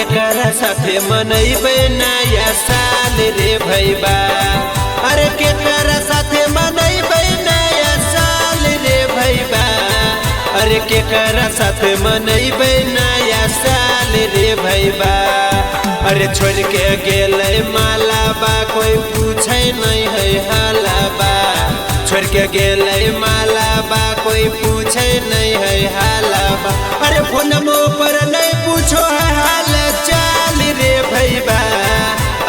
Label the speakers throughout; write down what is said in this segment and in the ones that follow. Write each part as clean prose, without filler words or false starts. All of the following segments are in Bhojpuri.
Speaker 1: केकरा साथे मनैबे नया साल रे भैबा। अरे केकरा साथे मनैबे नया साल रे भैबा। अरे केकरा साथे मनैबे नया साल रे भैबा। अरे छोड़ के गेलै मालाबा कोई पूछे नहीं है हालाबा। छोड़ के गेलै मालाबा कोई पूछे नहीं है हालाबा। अरे फोनमो पर नहीं पूछो है हाल चाल रे भैबा।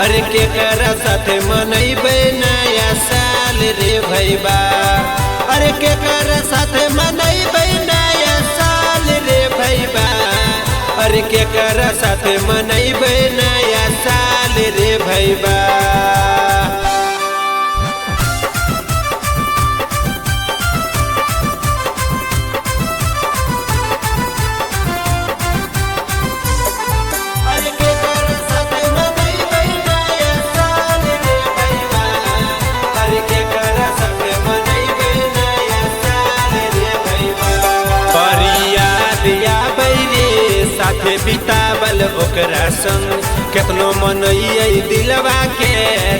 Speaker 1: अरे केकरा साथे मनैबे नया साल रे भैबा। अरे केकरा साथे मनैबे नया साल रे भैबा। अरे केकरा साथे मनैबे नया साल रे भैबा। साथे बितावल ओकरा संग केतनो मनैयै दिलवा के,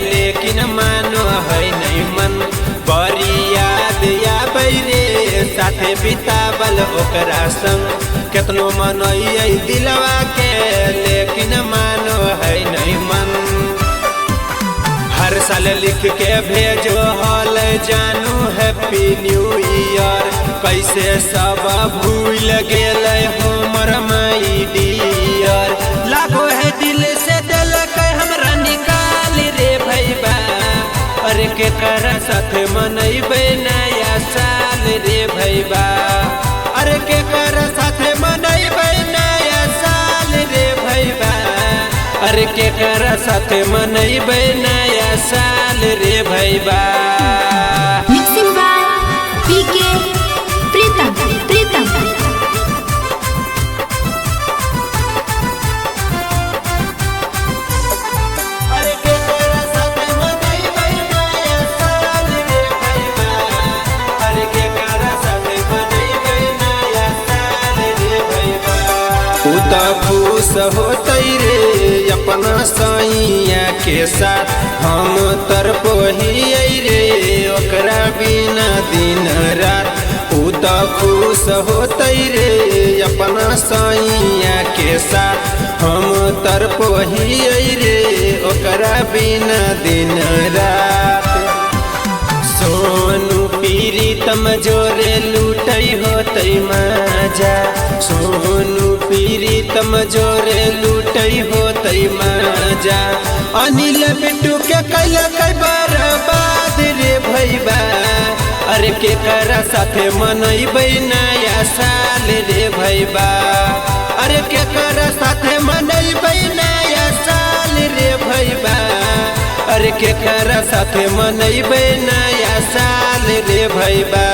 Speaker 1: लेकिन मानो है नहीं मन। बड़ी याद आबै रे साथे बितावल ओकरा संग केतनो मनैयै दिलवा के, लेकिन मानो है नहीं मन। हर साल लिख के भेजो हल जानू हैप्पी न्यू ईयर। कैसे सब भूल गेलै हमर माई डियर। लागो है दिल से दिल के हमरा निकाल रे भैबा। अरे केकरा साथे मनैबे नया साल रे भैबा। अरे केकरा साथे मनैबे नया साल रे भैबा। अरे केकरा साथे मनैबे नया साल रे भैबा।
Speaker 2: मिक्सिंग बाय पीके प्रीतम।
Speaker 1: अरे केकरा साथे मनैबे नया साल रे भैबा। अरे केकरा साथे मनैबे नया साल रे भैबा। उ त खुश होतै रे अपना सैया के साथ, हम तरपोहियै रे ओकरा बिना दिन रात। उ त खुश होतै रे अपना सैया के साथ, हम तरपोहियै रे ओकरा बिना दिन रात। सोनू प्रीतम जोरे लूटै होतै मजा। सोनू प्रीतम जोरे लूटै होतै मजा। अनिल बिट्टू के कैलकै बर्बाद रे भैबा। अरे केकरा साथे मनैबे नया साल रे भैबा। अरे केकरा साथे मनैबे नया साल रे भैबा। अरे केकरा साथे मनैबे नया साल रे भैबा।